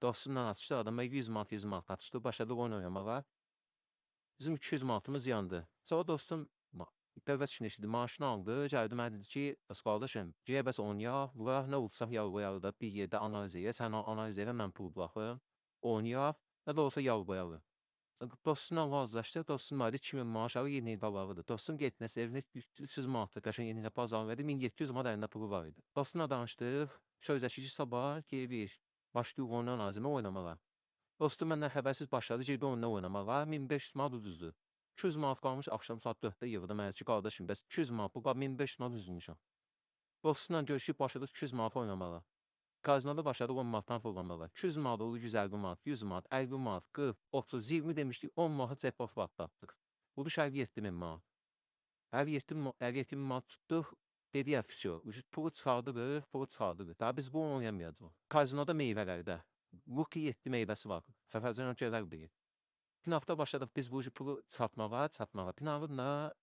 Dostumla atışdı, adama 100 manat, 100 manat atışdı, başladı oyun oynamağa. Bizim 200 manatımız yandı. Sonra dostum dövlət işini eşitdi, maaşını aldı, gəldi mənə dedi ki, bəs qardaşım, gəl bəs oynayaq, bura nə olsa yalbayarı da bir yerdə analiz elə, sən analiz elə, mən pul buraxım, oynayaq, nə də olsa yalbayarı. Dostumla razılaşdıq, dostum ayda 2000 maaş alır, yeni il balarıdır. Dostum getdi nəsə evinə 300 manatlıq qəşəng yeni ilə bazar verdi, 1700 manat əlində pulu var idi. Dostumla danışdıq, sözləşdik ki, sabah gelirik, başlayıq oyundan azimə oynamağa. Dostum məndən xəbərsiz başladı, girdi oyundan oynamağa, 1500 manat uduzdu. 200 manat qalmış axşam saat 4-də yığdı mənə ki, qardaşım, bəs 200 manat bu 1500 manat üzmüşəm. Dostumla görüşüb başladıq 200 manat oynamağa. Kazinoda başladıq 10 manatdan fırlamağa. 200 manat oldu 150 manat, 100 manat, 50 manat, 40, 30, 20 demişdik, 10 manat jackpot atlatdıq. Buduş 57.000 manat. 57.000 manat tutduq, dedi ya fisyo, pulu çıxardırıq, pulu çıxardırıq. Daha biz bu oynayamayacağıq. Kazinoda meyvələrdə. Luki 7 meyvəsi var. Fəfərcan gələr bilir. Pinavda başladıq biz bu pulu çatmağa. Pinavın da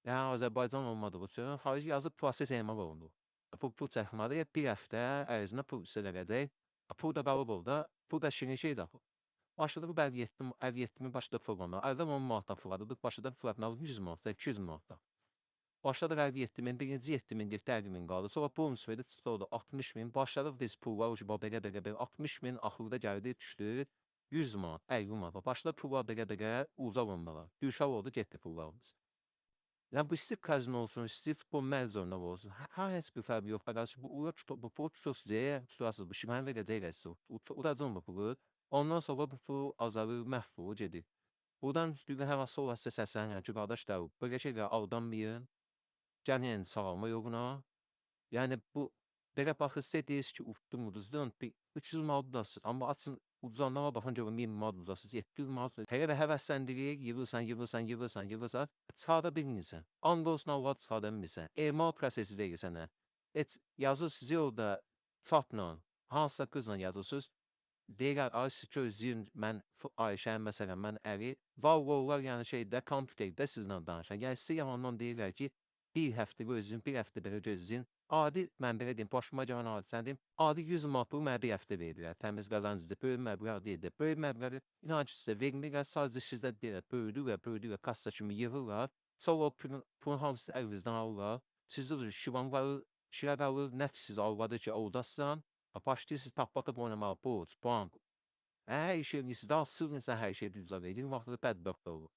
yəni Azərbaycan olmadığı üçün xarici yazıb proses emal olundu. Pul çəkməli, bir həftə ərzində pul verəcək. Pul da qalıb orada. Pul da şirin şeydir axı. Başladıq bu 57.000 başladıq fırlamağa. Əvvəl 10 manatdan fırladıq, başladıq fırlatmağa 100 manatdan, 200 manatdan. Başladıq 57.000, birinci 7.000 getdi 50.000 qaldı. Sonra bonus verdi, çıxdı orada 60.000. Başladıq biz pullar belə 60.000 axırda gəldi, düşdü 100 manat, 50 manat. Başladı pullar belə uzaq olmağa. Düşər oldu, getdi pullarımız. Yəni bu istəyir kazino olsun, istəyir futbol mərcəndə olsun. Hər heç bir fərqi yox. Əgər bu pulu tutursuz, bu şirin verəcəklərsə, udacaq bu pulu. Ondan sonra bu pul azalır, məhv olur, gedir. Buradan bir də həvəsi olarsa səslənirəm ki, qardaşlar, belə şeylərə aldanmayın. Gəlin sağalma yoluna. Yəni bu belə baxırsa deyir ki, uduzdun, 300 manat udasız. Amma açın uduzanlara baxın görün 1000 manat udasız, 700 manat. Hələ də həvəsləndirir, yığırsan. Çıxarda bilmirsən. And olsun Allah çıxarda bilmirsən. Emal prosesi verir sənə. Heç yazırsınız yolda çatla, hansısa qızla yazırsınız. Deyirlər, ay siz gözləyin, mən Ayşəyəm məsələn, mən əri. Vallah yəni şeydə, kompüterdə sizlə danışan. Yəni sizə yalandan deyirlər ki, bir həftə gözləyin, bir həftə belə gözləyin. Adi, mən belə deyim, başıma gələn hadisəni deyim, adi 100 manat pulu mənə bir həftə verirlər. Təmiz qazancıdır, böyük məbləğ deyildir. Böyük məbləği inan ki, sizə vermirlər, sadəcə sizdə deyirlər, böyüdürlər, kassa kimi yığırlar. Sonra o pulun hamısını əlinizdən alırlar. Sizdə şivan var, şirə qalır, nəfsiz alvadır ki, oradasın. Başlayırsınız tapbatıb oynamağa, borc, bank. Hər şey eləyirsiniz, daha sığmırsan hər şey düzəldir. Bir vaxtda bədbəxt olur.